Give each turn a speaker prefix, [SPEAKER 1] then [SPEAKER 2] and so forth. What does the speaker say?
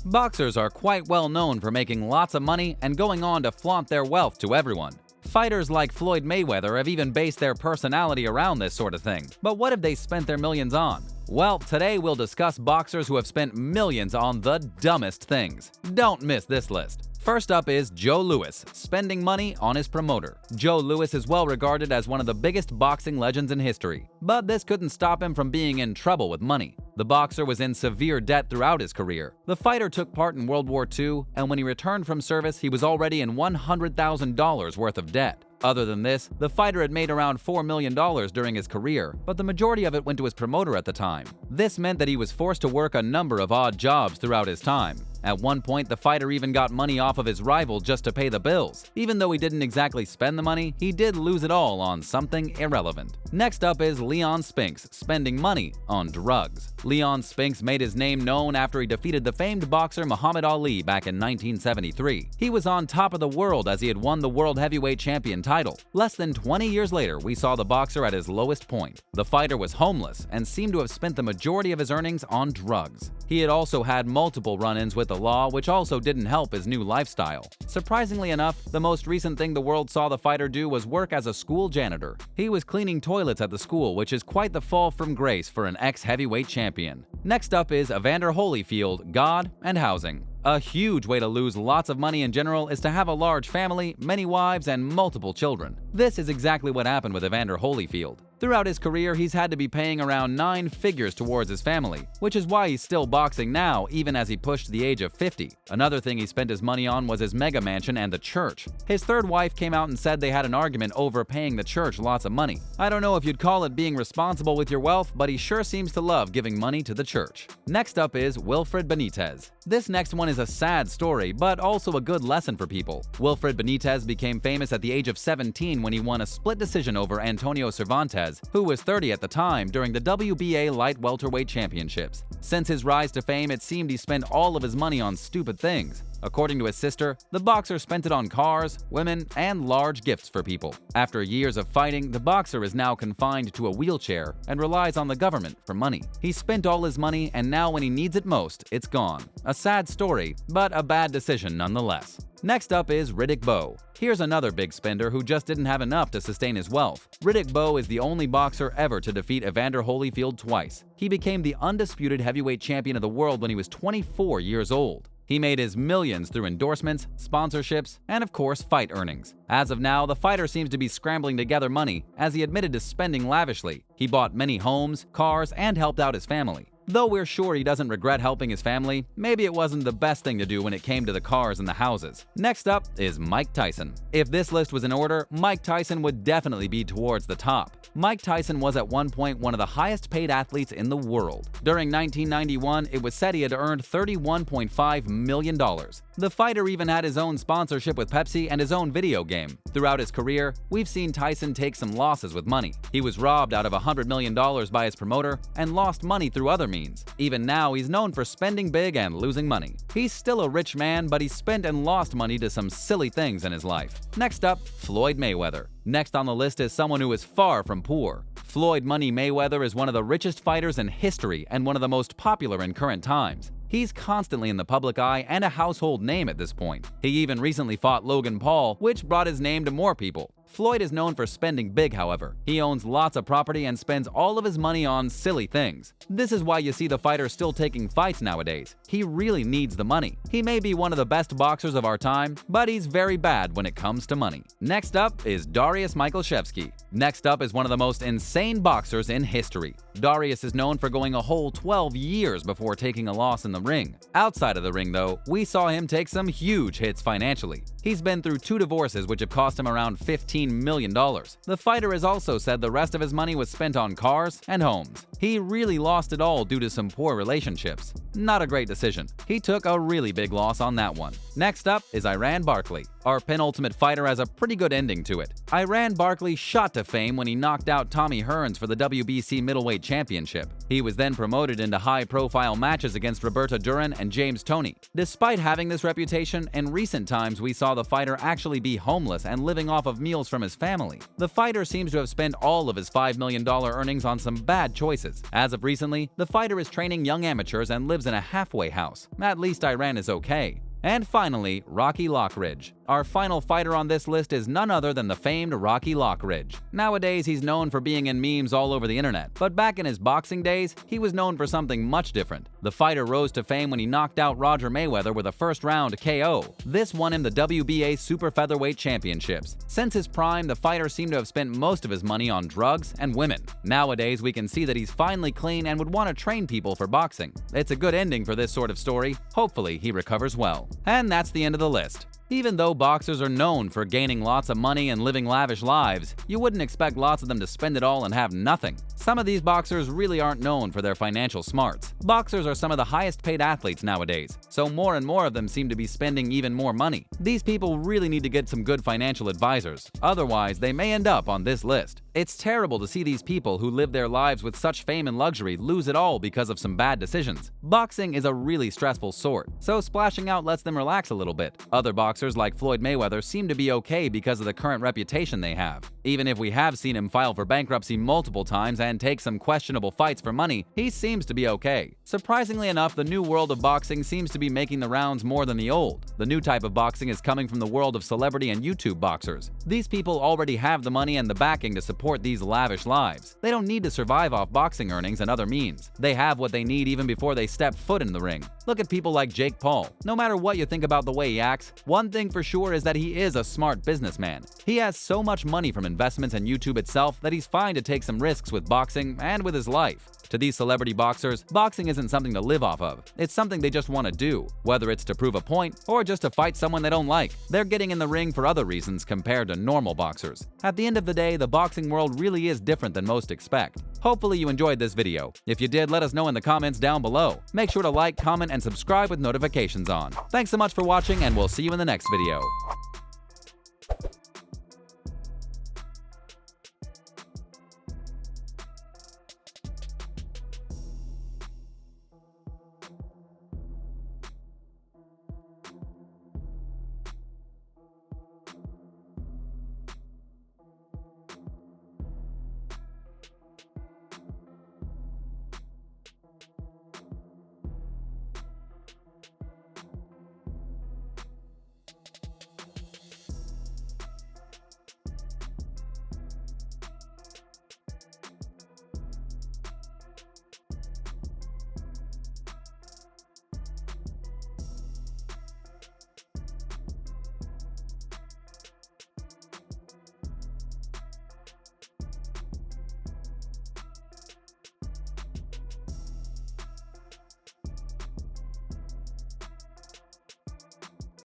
[SPEAKER 1] Boxers are quite well known for making lots of money and going on to flaunt their wealth to everyone. Fighters like Floyd Mayweather have even based their personality around this sort of thing. But what have they spent their millions on? Well, today we'll discuss boxers who have spent millions on the dumbest things. Don't miss this list. First up is Joe Louis, spending money on his promoter. Joe Louis is well regarded as one of the biggest boxing legends in history, but this couldn't stop him from being in trouble with money. The boxer was in severe debt throughout his career. The fighter took part in World War II, and when he returned from service, he was already in $100,000 worth of debt. Other than this, the fighter had made around $4 million during his career, but the majority of it went to his promoter at the time. This meant that he was forced to work a number of odd jobs throughout his time. At one point, the fighter even got money off of his rival just to pay the bills. Even though he didn't exactly spend the money, he did lose it all on something irrelevant. Next up is Leon Spinks, spending money on drugs. Leon Spinks made his name known after he defeated the famed boxer Muhammad Ali back in 1973. He was on top of the world as he had won the World Heavyweight Champion title. Less than 20 years later, we saw the boxer at his lowest point. The fighter was homeless and seemed to have spent the majority of his earnings on drugs. He had also had multiple run-ins with the law, which also didn't help his new lifestyle. Surprisingly enough, the most recent thing the world saw the fighter do was work as a school janitor. He was cleaning toilets at the school, which is quite the fall from grace for an ex-heavyweight champion. Next up is Evander Holyfield, God and housing. A huge way to lose lots of money in general is to have a large family, many wives, and multiple children. This is exactly what happened with Evander Holyfield. Throughout his career, he's had to be paying around 9 figures towards his family, which is why he's still boxing now, even as he pushed the age of 50. Another thing he spent his money on was his mega mansion and the church. His third wife came out and said they had an argument over paying the church lots of money. I don't know if you'd call it being responsible with your wealth, but he sure seems to love giving money to the church. Next up is Wilfred Benitez. This next one is a sad story, but also a good lesson for people. Wilfred Benitez became famous at the age of 17 when he won a split decision over Antonio Cervantes, who was 30 at the time, during the WBA light welterweight championships. Since his rise to fame, it seemed he spent all of his money on stupid things. According to his sister, the boxer spent it on cars, women, and large gifts for people. After years of fighting, the boxer is now confined to a wheelchair and relies on the government for money. He spent all his money, and now when he needs it most, it's gone. A sad story, but a bad decision nonetheless. Next up is Riddick Bowe. Here's another big spender who just didn't have enough to sustain his wealth. Riddick Bowe is the only boxer ever to defeat Evander Holyfield twice. He became the undisputed heavyweight champion of the world when he was 24 years old. He made his millions through endorsements, sponsorships, and of course fight earnings. As of now, the fighter seems to be scrambling to gather money, as he admitted to spending lavishly. He bought many homes, cars, and helped out his family. Though we're sure he doesn't regret helping his family, maybe it wasn't the best thing to do when it came to the cars and the houses. Next up is Mike Tyson. If this list was in order, Mike Tyson would definitely be towards the top. Mike Tyson was at one point one of the highest paid athletes in the world. During 1991, it was said he had earned $31.5 million. The fighter even had his own sponsorship with Pepsi and his own video game. Throughout his career, we've seen Tyson take some losses with money. He was robbed out of $100 million by his promoter and lost money through other means. Even now, he's known for spending big and losing money. He's still a rich man, but he spent and lost money to some silly things in his life. Next up, Floyd Mayweather. Next on the list is someone who is far from poor. Floyd Money Mayweather is one of the richest fighters in history and one of the most popular in current times. He's constantly in the public eye and a household name at this point. He even recently fought Logan Paul, which brought his name to more people. Floyd is known for spending big, however. He owns lots of property and spends all of his money on silly things. This is why you see the fighter still taking fights nowadays. He really needs the money. He may be one of the best boxers of our time, but he's very bad when it comes to money. Next up is Dariusz Michalczewski. Next up is one of the most insane boxers in history. Dariusz is known for going a whole 12 years before taking a loss in the ring. Outside of the ring, though, we saw him take some huge hits financially. He's been through 2 divorces, which have cost him around $15 million. The fighter has also said the rest of his money was spent on cars and homes. He really lost it all due to some poor relationships. Not a great decision. He took a really big loss on that one. Next up is Iran Barkley. Our penultimate fighter has a pretty good ending to it. Iran Barkley shot to fame when he knocked out Tommy Hearns for the WBC Middleweight Championship. He was then promoted into high-profile matches against Roberto Duran and James Toney. Despite having this reputation, in recent times we saw the fighter actually be homeless and living off of meals from his family. The fighter seems to have spent all of his $5 million earnings on some bad choices. As of recently, the fighter is training young amateurs and lives in a halfway house. At least Iran is okay. And finally, Rocky Lockridge. Our final fighter on this list is none other than the famed Rocky Lockridge. Nowadays, he's known for being in memes all over the internet, but back in his boxing days, he was known for something much different. The fighter rose to fame when he knocked out Roger Mayweather with a first-round KO. This won him the WBA Super Featherweight Championships. Since his prime, the fighter seemed to have spent most of his money on drugs and women. Nowadays, we can see that he's finally clean and would want to train people for boxing. It's a good ending for this sort of story. Hopefully, he recovers well. And that's the end of the list. Even though boxers are known for gaining lots of money and living lavish lives, you wouldn't expect lots of them to spend it all and have nothing. Some of these boxers really aren't known for their financial smarts. Boxers are some of the highest paid athletes nowadays, so more and more of them seem to be spending even more money. These people really need to get some good financial advisors, otherwise they may end up on this list. It's terrible to see these people who live their lives with such fame and luxury lose it all because of some bad decisions. Boxing is a really stressful sport, so splashing out lets them relax a little bit. Other boxers like Floyd Mayweather seem to be okay because of the current reputation they have. Even if we have seen him file for bankruptcy multiple times and take some questionable fights for money, he seems to be okay. Surprisingly enough, the new world of boxing seems to be making the rounds more than the old. The new type of boxing is coming from the world of celebrity and YouTube boxers. These people already have the money and the backing to support these lavish lives. They don't need to survive off boxing earnings and other means. They have what they need even before they step foot in the ring. Look at people like Jake Paul. No matter what you think about the way he acts, one thing for sure is that he is a smart businessman. He has so much money from investments and YouTube itself that he's fine to take some risks with boxing and with his life. To these celebrity boxers, boxing isn't something to live off of. It's something they just want to do, whether it's to prove a point or just to fight someone they don't like. They're getting in the ring for other reasons compared to normal boxers. At the end of the day, the boxing world really is different than most expect. Hopefully you enjoyed this video. If you did, let us know in the comments down below. Make sure to like, comment, and subscribe with notifications on. Thanks so much for watching, and we'll see you in the next video.